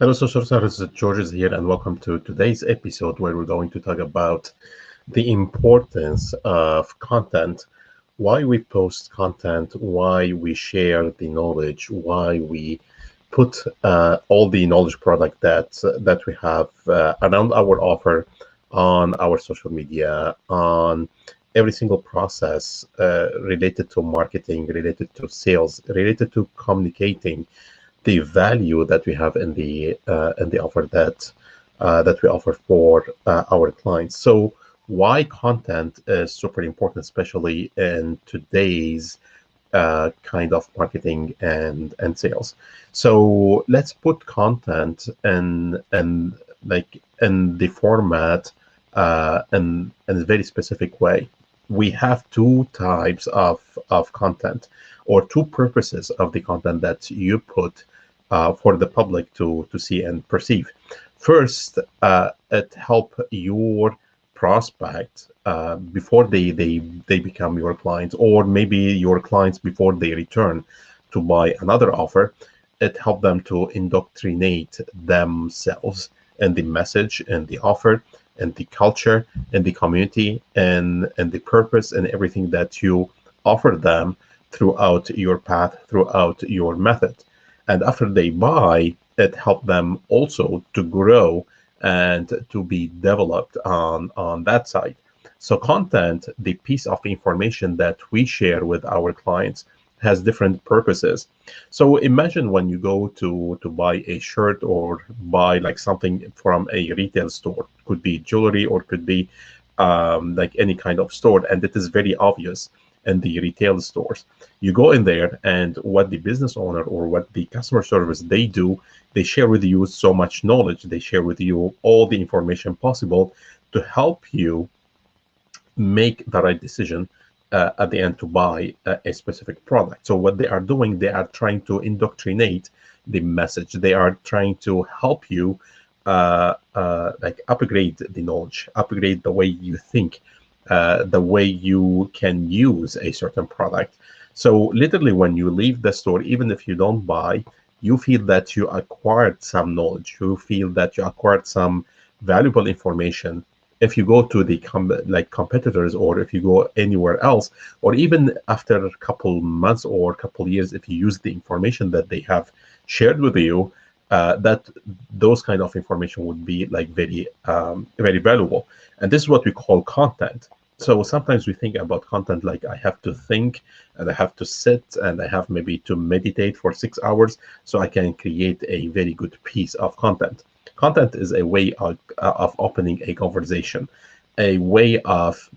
Hello, social services. George is here, and welcome to today's episode where we're going to talk about the importance of content, why we post content, why we share the knowledge, why we put all the knowledge product that we have around our offer on our social media, on every single process related to marketing, related to sales, related to communicating the value that we have in the offer that we offer for our clients. So why content is super important, especially in today's kind of marketing and sales. So let's put content in like in the format in a very specific way. We have two types of content or two purposes of the content that you put for the public to see and perceive. First, it help your prospect before they become your clients, or maybe your clients before they return to buy another offer. It help them to indoctrinate themselves and the message and the offer and the culture and the community and the purpose and everything that you offer them throughout your path, throughout your method. And after they buy, it helped them also to grow and to be developed on that side. So content, the piece of information that we share with our clients, has different purposes. So imagine when you go to buy a shirt or buy like something from a retail store, could be jewelry or could be like any kind of store, and it is very obvious in the retail stores. You go in there, and what the business owner or what the customer service they do, they share with you so much knowledge. They share with you all the information possible to help you make the right decision at the end to buy a specific product. So what they are doing, they are trying to indoctrinate the message. They are trying to help you like upgrade the knowledge, upgrade the way you think, the way you can use a certain product. So literally, when you leave the store, even if you don't buy, you feel that you acquired some knowledge. You feel that you acquired some valuable information. If you go to the like competitors, or if you go anywhere else, or even after a couple months or a couple years, if you use the information that they have shared with you, that those kind of information would be like very valuable. And this is what we call content. So sometimes we think about content like I have to think and I have to sit and I have maybe to meditate for 6 hours so I can create a very good piece of content. Content is a way of opening a conversation, a way of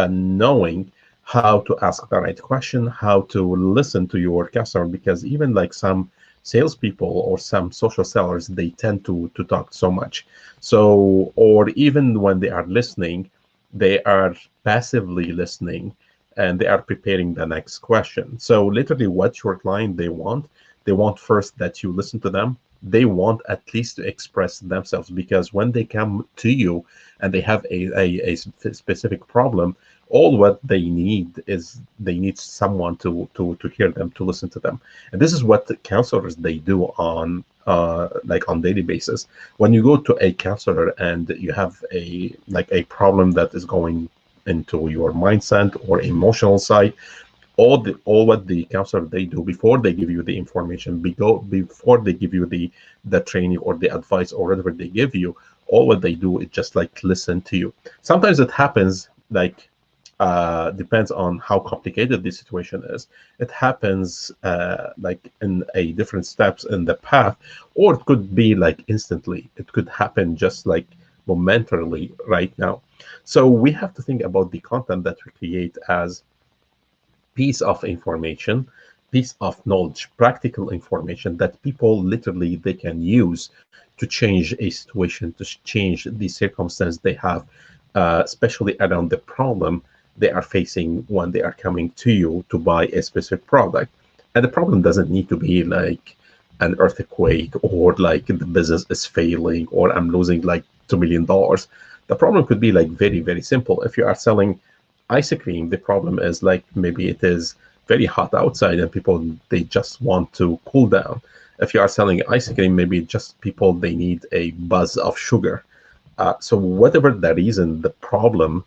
knowing how to ask the right question, how to listen to your customer, because even like some salespeople or some social sellers, they tend to talk so much. So, or even when they are listening, they are passively listening and they are preparing the next question. So literally what your client they want first that you listen to them. They want at least to express themselves, because when they come to you and they have a specific problem, all what they need is they need someone to hear them, to listen to them. And this is what the counselors they do on like on daily basis. When you go to a counselor and you have a like a problem that is going into your mindset or emotional side, all what the counselor they do before they give you the information, before they give you the training or the advice or whatever they give you, all what they do is just like listen to you. Sometimes it happens like depends on how complicated the situation is. It happens like in a different steps in the path, or it could be like instantly. It could happen just like momentarily right now. So we have to think about the content that we create as piece of information, piece of knowledge, practical information that people literally they can use to change a situation, to change the circumstance they have, especially around the problem they are facing when they are coming to you to buy a specific product. And the problem doesn't need to be like an earthquake or like the business is failing or I'm losing like $2 million. The problem could be like very simple. If you are selling ice cream, the problem is like maybe it is very hot outside and people they just want to cool down. If you are selling ice cream, maybe just people, they need a buzz of sugar. So whatever the reason, the problem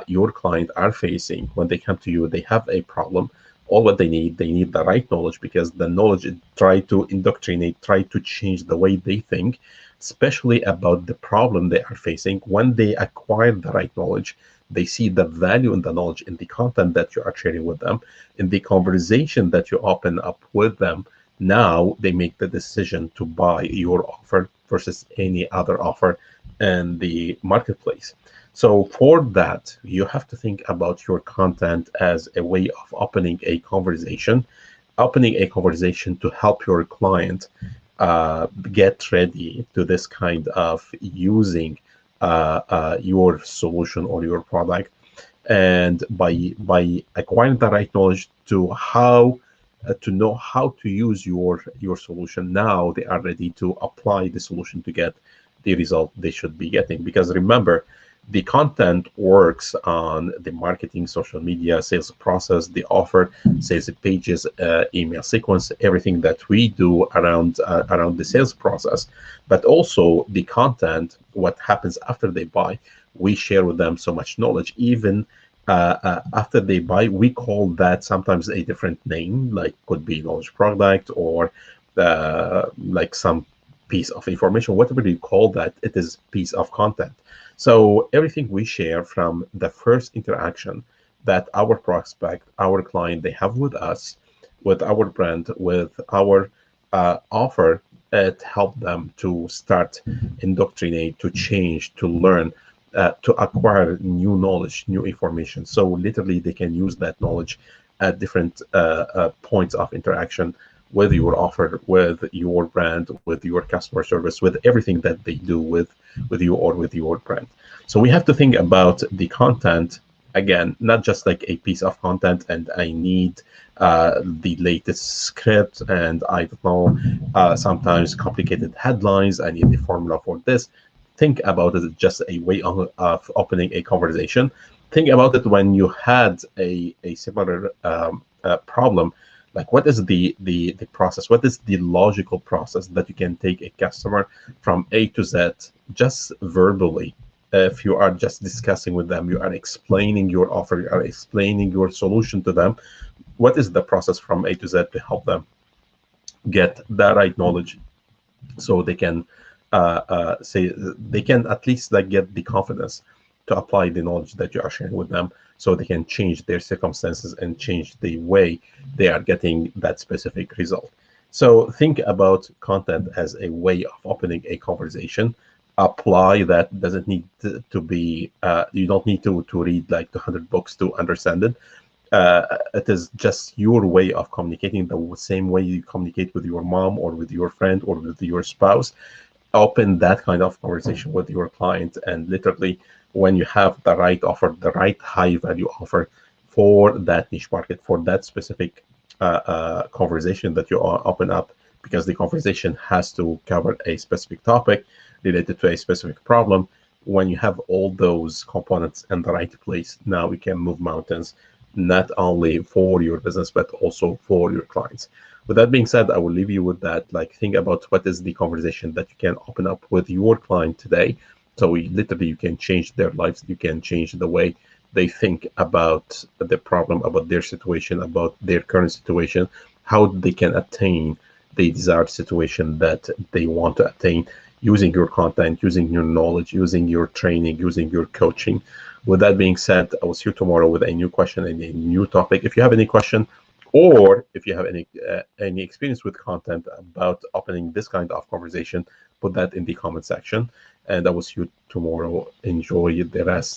your client are facing, when they come to you, they have a problem. All what they need the right knowledge, because the knowledge try to indoctrinate, try to change the way they think, especially about the problem they are facing. When they acquire the right knowledge, they see the value in the knowledge, in the content that you are sharing with them, in the conversation that you open up with them. Now they make the decision to buy your offer versus any other offer in the marketplace. So for that, you have to think about your content as a way of opening a conversation to help your client get ready to this kind of using your solution or your product. And by acquiring the right knowledge to know how to use your solution, now they are ready to apply the solution to get the result they should be getting. Because remember, the content works on the marketing, social media, sales process, the offer, sales pages, email sequence, everything that we do around the sales process. But also the content, what happens after they buy, we share with them so much knowledge. Even after they buy, we call that sometimes a different name, like could be knowledge product, or like some piece of information, whatever you call that, it is piece of content. So everything we share from the first interaction that our prospect, our client, they have with us, with our brand, with our offer, it help them to start indoctrinate, to change, to learn, to acquire new knowledge, new information. So literally, they can use that knowledge at different points of interaction with your offer, with your brand, with your customer service, with everything that they do with you or with your brand. So we have to think about the content again, not just like a piece of content and I need the latest script and I don't know, sometimes complicated headlines, I need a formula for this. Think about it as just a way of opening a conversation. Think about it when you had a similar problem. Like, what is the process? What is the logical process that you can take a customer from A to Z just verbally? If you are just discussing with them, you are explaining your offer, you are explaining your solution to them. What is the process from A to Z to help them get the right knowledge, so they can say they can at least like get the confidence to apply the knowledge that you are sharing with them, so they can change their circumstances and change the way they are getting that specific result. So think about content as a way of opening a conversation. Apply that. Doesn't need to be you don't need to read like 200 books to understand it. It is just your way of communicating, the same way you communicate with your mom or with your friend or with your spouse. Open that kind of conversation with your client, and literally, when you have the right offer, the right high value offer for that niche market, for that specific conversation that you open up, because the conversation has to cover a specific topic related to a specific problem. When you have all those components in the right place, now we can move mountains, not only for your business, but also for your clients. With that being said, I will leave you with that. Like, think about what is the conversation that you can open up with your client today. So literally, you can change their lives. You can change the way they think about the problem, about their situation, about their current situation, how they can attain the desired situation that they want to attain, using your content, using your knowledge, using your training, using your coaching. With that being said, I will see you tomorrow with a new question and a new topic. If you have any question, or if you have any experience with content about opening this kind of conversation, put that in the comment section. And I will see you tomorrow. Enjoy the rest